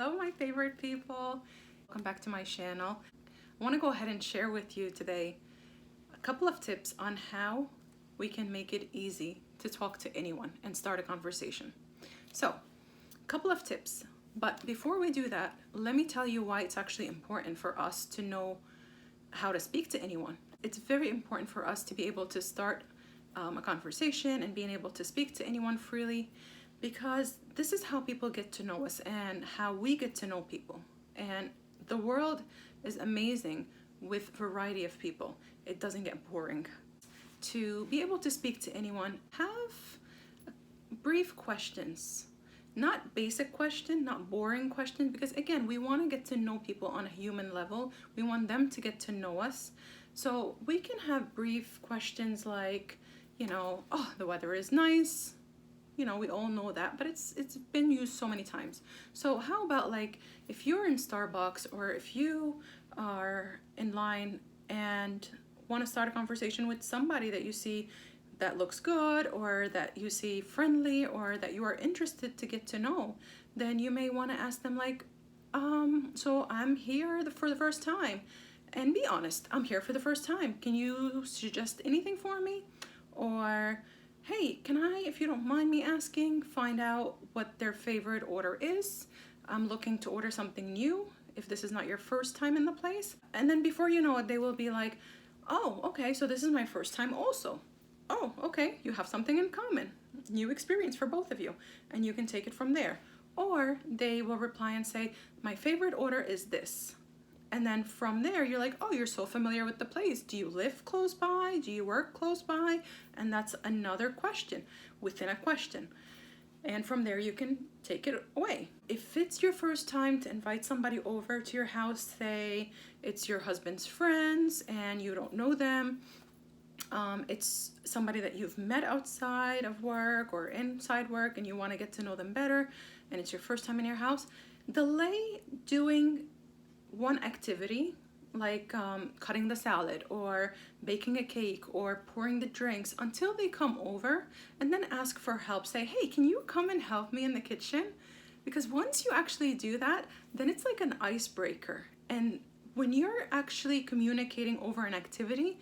Hello, my favorite people. Welcome back to my channel. I want to go ahead and share with you today a couple of tips on how we can make it easy to talk to anyone and start a conversation. So, a couple of tips. But before we do that, let me tell you why it's actually important for us to know how to speak to anyone. It's very important for us to be able to start a conversation and being able to speak to anyone freely, because this is how people get to know us and how we get to know people. And the world is amazing with variety of people. It doesn't get boring. To be able to speak to anyone, have brief questions. Not basic question, not boring question, because again, we want to get to know people on a human level. We want them to get to know us. So we can have brief questions like, oh, the weather is nice. We all know that, but it's been used so many times. So how about like if you're in Starbucks or if you are in line and want to start a conversation with somebody that you see that looks good or that you see friendly or that you are interested to get to know, then you may want to ask them like, so I'm here for the first time. And be honest, I'm here for the first time. Can you suggest anything for me? Or, hey, can I, if you don't mind me asking, find out what their favorite order is? I'm looking to order something new if this is not your first time in the place. And then before you know it, they will be like, oh, okay, so this is my first time also. Oh, okay, you have something in common. New experience for both of you. And you can take it from there. Or they will reply and say, my favorite order is this. And then from there, you're like, oh, you're so familiar with the place. Do you live close by? Do you work close by? And that's another question within a question. And from there, you can take it away. If it's your first time to invite somebody over to your house, say it's your husband's friends and you don't know them, it's somebody that you've met outside of work or inside work and you want to get to know them better, and it's your first time in your house, delay doing one activity like cutting the salad or baking a cake or pouring the drinks until they come over, and then ask for help. Say, hey, can you come and help me in the kitchen? Because once you actually do that, then it's like an icebreaker. And when you're actually communicating over an activity,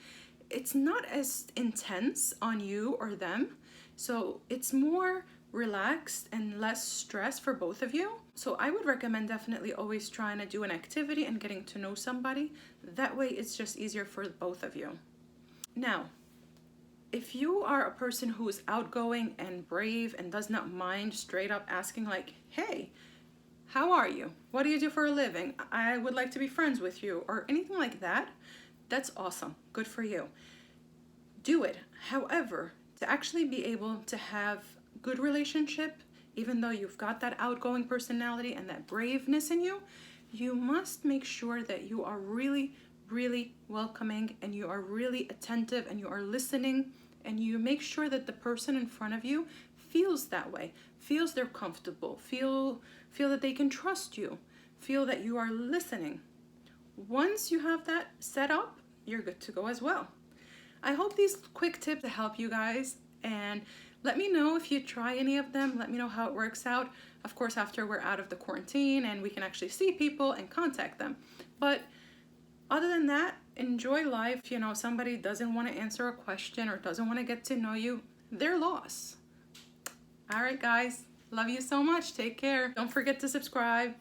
it's not as intense on you or them. So it's more relaxed and less stress for both of you. So I would recommend definitely always trying to do an activity and getting to know somebody. That way it's just easier for both of you. Now, if you are a person who is outgoing and brave and does not mind straight up asking like, hey, how are you? What do you do for a living? I would like to be friends with you, or anything like that, that's awesome. Good for you. Do it. However, to actually be able to have good relationship, even though you've got that outgoing personality and that braveness in you, you must make sure that you are really, really welcoming and you are really attentive and you are listening, and you make sure that the person in front of you feels that way, feels they're comfortable, feel that they can trust you, feel that you are listening. Once you have that set up, you're good to go as well. I hope these quick tips help you guys, and let me know if you try any of them. Let me know how it works out. Of course, after we're out of the quarantine and we can actually see people and contact them. But other than that, enjoy life. Somebody doesn't want to answer a question or doesn't want to get to know you, their loss. All right, guys. Love you so much. Take care. Don't forget to subscribe.